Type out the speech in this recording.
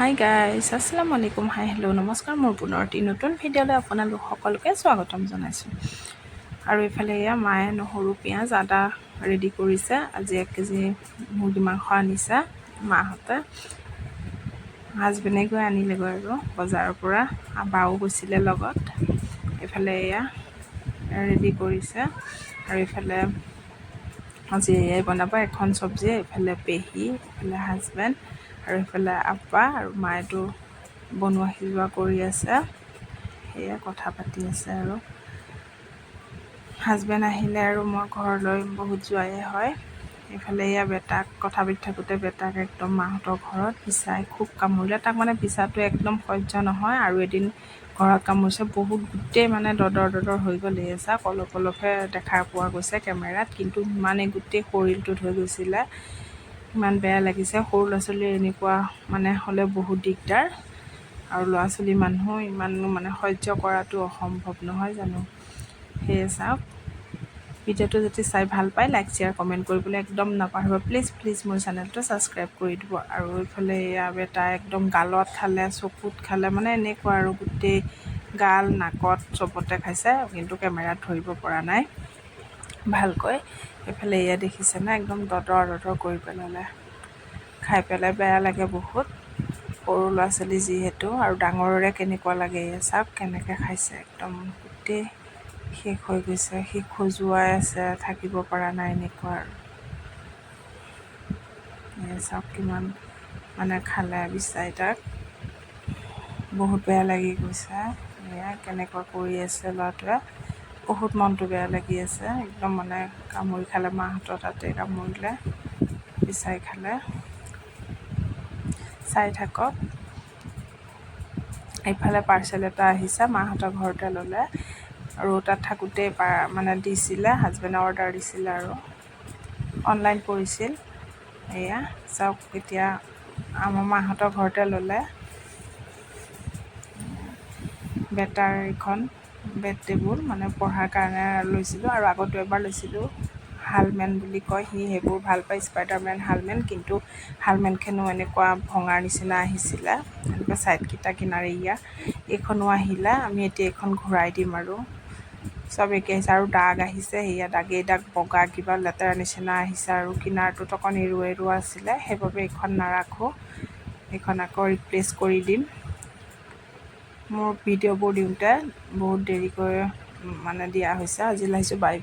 Hi guys, আসসালামু আলাইকুম। Hi hello' নমস্কাৰ। মোৰ পুনৰ এটি নতুন ভিডিঅ'লৈ আপোনালোক সকলোকে স্বাগতম জনাইছোঁ। আৰু এইফালে এয়া মায়ে নহৰু পিঁয়াজ আদা ৰেডি কৰিছে। আজি 1 কেজি মুৰ্গী মাংস আনিছে মাহঁতে। হাজবেণ্ডে গৈ আনিলেগৈ আৰু বজাৰৰ পৰা, বাও গৈছিলে লগত। এইফালে এয়া ৰেডি কৰিছে। আৰু এইফালে আজি এয়াই বনাব, এখন চব্জি। এইফালে পেহী, এইফালে হাজবেণ্ড, আৰু এইফালে আপ্পা আৰু মায়েতো বনোৱা সিজোৱা কৰি আছে। সেয়া কথা পাতি আছে। আৰু হাজবেণ্ড আহিলে আৰু মই ঘৰলৈ বহুত যোৱাই হয়। এইফালে এয়া বেটাক কথা পাতি থাকোঁতে বেটাক একদম মাহঁতৰ ঘৰত বিচাই খুব কামুৰিলে। তাক মানে বিচাটো একদম সহ্য নহয়। আৰু এদিন ঘৰত কামুৰিছে, বহুত গোটেই মানে দদৰ হৈ গ'ল। এই চাওক, অলপ অলপহে দেখা পোৱা গৈছে কেমেৰাত, কিন্তু ইমানেই গোটেই শৰীৰটোত হৈ গৈছিলে। ইমান বেয়া লাগিছে। সৰু ল'ৰা ছোৱালীৰ এনেকুৱা মানে হ'লে বহুত দিগদাৰ। আৰু ল'ৰা ছোৱালী মানুহ ইমান মানে সহ্য কৰাটো অসম্ভৱ নহয় জানো। সেয়ে চাওক, ভিডিঅ'টো যদি চাই ভাল পায় লাইক শ্বেয়াৰ কমেণ্ট কৰিবলৈ একদম নাপাহৰিব। প্লিজ মোৰ চেনেলটো ছাবস্ক্ৰাইব কৰি দিব। আৰু এইফালে এয়া বেটা একদম গালত খালে, চকুত খালে, মানে এনেকুৱা আৰু গোটেই গাল নাকত চবতে খাইছে, কিন্তু কেমেৰাত ধৰিব পৰা নাই ভালকৈ। এইফালে এয়া দেখিছেনে, একদম দদৰ কৰি পেলালে। খাই পেলাই বেয়া লাগে বহুত, সৰু ল'ৰা ছোৱালী যিহেতু, আৰু ডাঙৰৰে কেনেকুৱা লাগে। এয়া চাওক কেনেকৈ খাইছে, একদম গোটেই শেষ হৈ গৈছে। সি খজুৱাই আছে, থাকিব পৰা নাই, এনেকুৱা আৰু। এয়া চাওক কিমান মানে খালে বিচাই, তাক বহুত বেয়া লাগি গৈছে। এয়া কেনেকুৱা কৰি আছে ল'ৰাটোৱে, বহুত মনটো বেয়া লাগি আছে। একদম মানে কামুৰি খালে, মাহঁতৰ তাতে কামুৰিলে, বিচাই খালে। চাই থাকক। এইফালে পাৰ্চেল এটা আহিছে, মাহঁতৰ ঘৰতে ল'লে। আৰু তাত থাকোঁতেই মানে দিছিলে, হাজবেণ্ডে অৰ্ডাৰ দিছিলে আৰু অনলাইন কৰিছিল। এয়া চাওক, এতিয়া আমাৰ মাহঁতৰ ঘৰতে ল'লে। বেটাৰ এইখন বেড টেবুল মানে পঢ়াৰ কাৰণে লৈছিলোঁ, আৰু আগতো এবাৰ লৈছিলোঁ। হালমেন বুলি কয়, সি সেইবোৰ ভাল পায়, স্পাইডাৰমেন, হালমেন। কিন্তু হালমেনখনো এনেকুৱা ভঙাৰ নিচিনা আহিছিলে, এনেকুৱা ছাইডকেইটা কিনাৰে। এইখনো আহিলে, আমি এতিয়া এইখন ঘূৰাই দিম। আৰু চব একে আহিছে। আৰু দাগ আহিছে, সেয়া দাগেই দাগ, বগা কিবা লেতেৰা নিচিনা আহিছে। আৰু কিনাৰটোত অকণ এৰুৱা আছিলে, সেইবাবে এইখন নাৰাখোঁ। এইখন আকৌ ৰিপ্লেচ কৰি দিম। মোৰ ভিডিঅ'বোৰ দিওঁতে বহুত দেৰিকৈ মানে দিয়া হৈছে। আজিলৈ আহিছোঁ, বাই বাই।